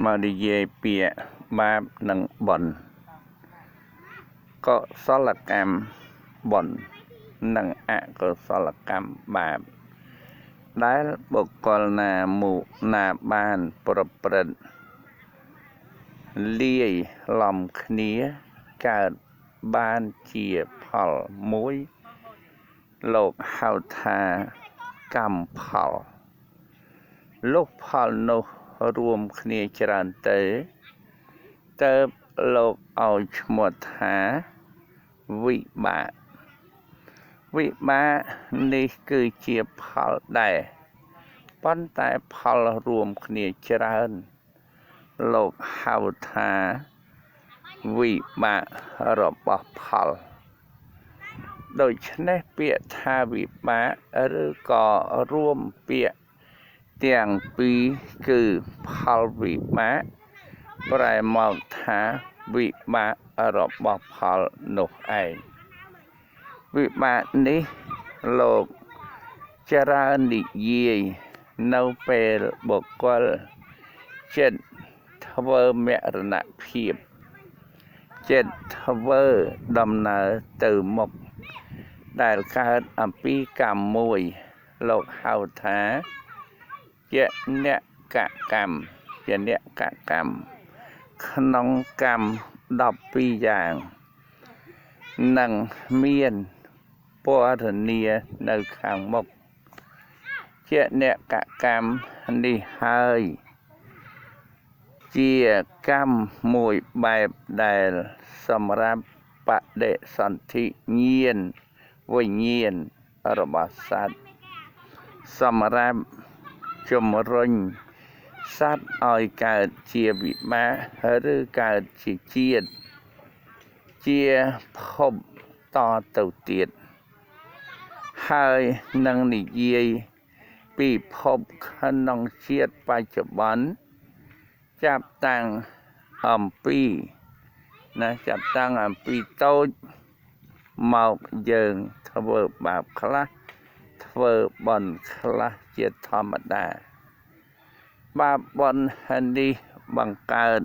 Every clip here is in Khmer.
มาดีเยเปียบาปหนังบ่อนก็สลกรรมบ่อนหนังอะก็สลกรรมบาปได้บุคคลนาหมู่นาบ้านประเปรตเลี้ยลำเนียเกิดบ้านเจียพอลมุ้ยโลกเฮาทากำพอลลูกพอลโนรวมเนียจรันเตโลกเอาชมวดหาวิบากนี่คือเจียพอลได้ปั้นแต่พอลรวมเนียจรันโลกเฮาทาวิบากរបស់ផលដូច្នេះពាក្យថាវិបាកឬក៏រួមពាក្យទាំងពីរគឺផលវិបាកប្រែមកថាវិបាករបស់ផលនោះឯងវិបាកនេះលោកចរើននិយាយនៅពេលបុគ្គលចិត្តធ្វើមរណភាពចិត្តធ្វើដំណើរទៅមុខដែលកើតអំពីកម្មមួយលោកហៅថាជាអ្នកកកម្មក្នុងកម្ម12យ៉ាងនឹងមានពរនានៅខាងមុខជាអ្នកកកម្មនេះហើយជាកម្មមួយបែបដែលសម្រាប់បដិសន្ធិញាណវិញ្ញាណរបស់សត្វសម្រាប់ជំរុញសត្វឲ្យកើតជាវិបាកឬកើតជាជាតិជាភពតទៅទៀតហើយនឹងនិយាយពីភពក្នុងជាតិបច្ចុប្បន្នចាប់តាំងអំពីតូចមកយើងធ្វើបាបខ្លះធ្វើបុណ្យខ្លះជាធម្មតាបាបបុណ្យនេះបង្កើត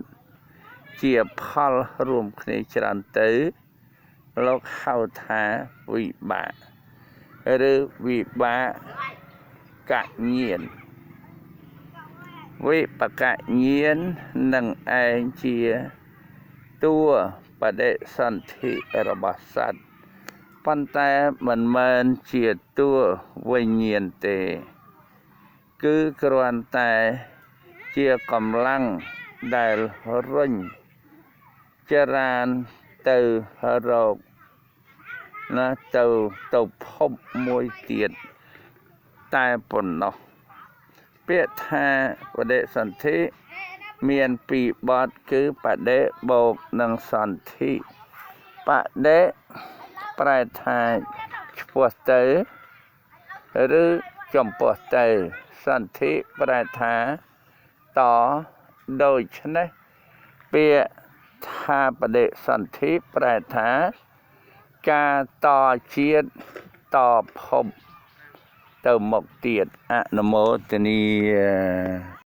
ជាផលរួមគ្នាច្រើនទៅលោកហៅថាវិបាកឬវិបាកញាណវិបកញាណនឹងឯងជាតួបដិសន្ធិរបស់សត្វប៉ុន្តែមិនមែនជាតួវិញ្ញាណទេគឺគ្រាន់តែជាកម្លាំងដែលរុញចរានទៅរកទៅភពមួយទៀតតែប៉ុណ្ណោះពាក្យថាបដិសន្ធិមានពីរបទគឺបដិបូកនិងសន្ធិបដិប្រែថាឆ្ពោះទៅឬចំពោះទៅសន្ធិប្រែថាតដូច្នេះពាក្យថាបដិសន្ធិប្រែថាការតជាតិតភពទៅមុខទៀតអនុមោទនា